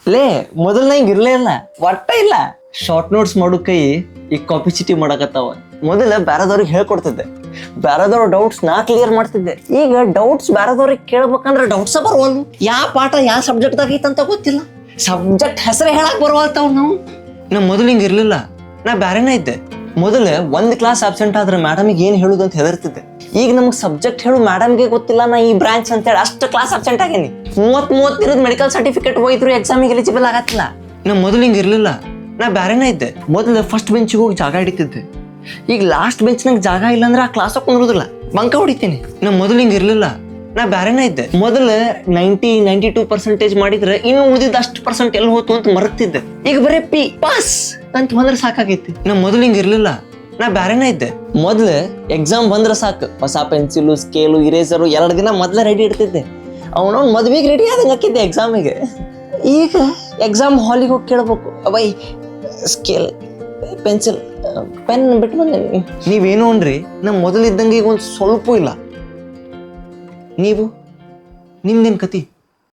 ಲೇ ಮೊದಲ್ನ ಹಿಂಗ ಇರ್ಲೇ ಇಲ್ಲ ಒಟ್ಟ ಇಲ್ಲ. ಶಾರ್ಟ್ ನೋಟ್ಸ್ ಮಾಡೋ ಕೈ ಈಗ ಕಾಪಿ ಚೀಟಿ ಮಾಡಕತ್ತಾವ. ಮೊದಲ ಬ್ಯಾರದವ್ರಿಗೆ ಹೇಳ್ಕೊಡ್ತಿದ್ದೆ, ಬ್ಯಾರದವ್ರ ಡೌಟ್ಸ್ ನಾ ಕ್ಲಿಯರ್ ಮಾಡ್ತಿದ್ದೆ. ಈಗ ಡೌಟ್ಸ್ ಬ್ಯಾರದವ್ರಿಗೆ ಕೇಳ್ಬೇಕಂದ್ರೆ ಡೌಟ್ಸ ಬರುವಲ್. ಯಾವ ಪಾಠ ಯಾವ ಸಬ್ಜೆಕ್ಟ್ದಾಗ ಐತಂತ ಗೊತ್ತಿಲ್ಲ, ಸಬ್ಜೆಕ್ಟ್ ಹೆಸರೇ ಹೇಳಕ್ ಬರುವಲ್ತಾವ್ ನಾವು. ನಾ ಮೊದಲು ಹಿಂಗ ಇರ್ಲಿಲ್ಲ, ನಾ ಬ್ಯಾರೇನ ಇದ್ದೆ. ಮೊದಲ ಒಂದ್ ಕ್ಲಾಸ್ ಆಬ್ಸೆಂಟ್ ಆದ್ರೆ ಮೇಡಮಿಗೆ ಏನ್ ಹೇಳುದು ಅಂತ ಹೆದರ್ತಿದ್ದೆ. ಈಗ ನಮ್ಗೆ ಸಬ್ಜೆಕ್ಟ್ ಹೇಳು ಮೇಡಮ್ಗೆ ಗೊತ್ತಿಲ್ಲ, ನಾ ಈ ಬ್ರಾಂಚ್ ಅಂತೇಳಿ ಅಷ್ಟು ಕ್ಲಾಸ್ ಆಬ್ಸೆಂಟ್ ಆಗೇನಿ. 30 ದಿನದ ಮೆಡಿಕಲ್ ಸರ್ಟಿಫಿಕೇಟ್ ಹೋಯ್ತು, ಎಕ್ಸಾಮಿಗೆ ಎಲಿಜಿಬಲ್ ಆಗತ್ತಿಲ್ಲ. ನಾ ಮೊದಲು ಹಿಂಗ ಇರ್ಲಿಲ್ಲ, ನಾ ಬ್ಯಾರೇನ ಇದ್ದೆ. ಮೊದಲು ಫಸ್ಟ್ ಬೆಂಚಿಗೆ ಹೋಗಿ ಜಾಗ ಹಿಡಿತಿದ್ದೆ. ಈಗ ಲಾಸ್ಟ್ ಬೆಂಚ್ ನಂಗೆ ಜಾಗ ಇಲ್ಲ ಅಂದ್ರೆ ಆ ಕ್ಲಾಸ್ ಕುಂದ್ರುದಿಲ್ಲ, ಬಂಕ ಹೊಡಿತೀನಿ. ನಾ ಮೊದಲು ಹಿಂಗ ಇರ್ಲಿಲ್ಲ, ನಾ ಬ್ಯಾರೇನ ಇದ್ದೆ. ಮೊದಲು 92% ಮಾಡಿದ್ರೆ ಇನ್ನು ಉಳಿದಿದ್ದ ಅಷ್ಟು ಪರ್ಸೆಂಟ್ ಎಲ್ಲಿ ಹೋತು ಅಂತ ಮರತಿದ್ದೆ. ಈಗ ಬರೀ ಪಿ ಪಾಸ್ ಅಂತ ಬಂದ್ರೆ ಸಾಕಾಗೈತಿ. ನಾ ಮೊದಲು ಹಿಂಗ ಇರ್ಲಿಲ್ಲ, ನಾ ಬ್ಯಾರೇನ ಇದ್ದೆ. ಮೊದ್ಲು ಎಕ್ಸಾಮ್ ಬಂದ್ರೆ ಸಾಕು, ಹೊಸ ಪೆನ್ಸಿಲು ಸ್ಕೇಲು ಇರೇಸರು 2 ದಿನ ಮೊದ್ಲೇ ರೆಡಿ ಇಡ್ತಿದ್ದೆ. ಅವನವ್ನು ಮದ್ವೆಗೆ ರೆಡಿ ಆದಂಗೆ ಹಾಕಿದ್ದೆ ಎಕ್ಸಾಮಿಗೆ. ಈಗ ಎಕ್ಸಾಮ್ ಹಾಲಿಗೆ ಹೋಗಿ ಕೇಳ್ಬೇಕು, ಬೈ ಸ್ಕೇಲ್ ಪೆನ್ಸಿಲ್ ಪೆನ್ ಬಿಟ್ಟು ಬಂದೆ. ನೀವೇನು ಅನ್ರಿ, ನಾ ಮೊದಲಿದ್ದಂಗೆ ಈಗ ಒಂದು ಸ್ವಲ್ಪ ಇಲ್ಲ. ನೀವು ನಿಮ್ದೇನು ಕತಿ?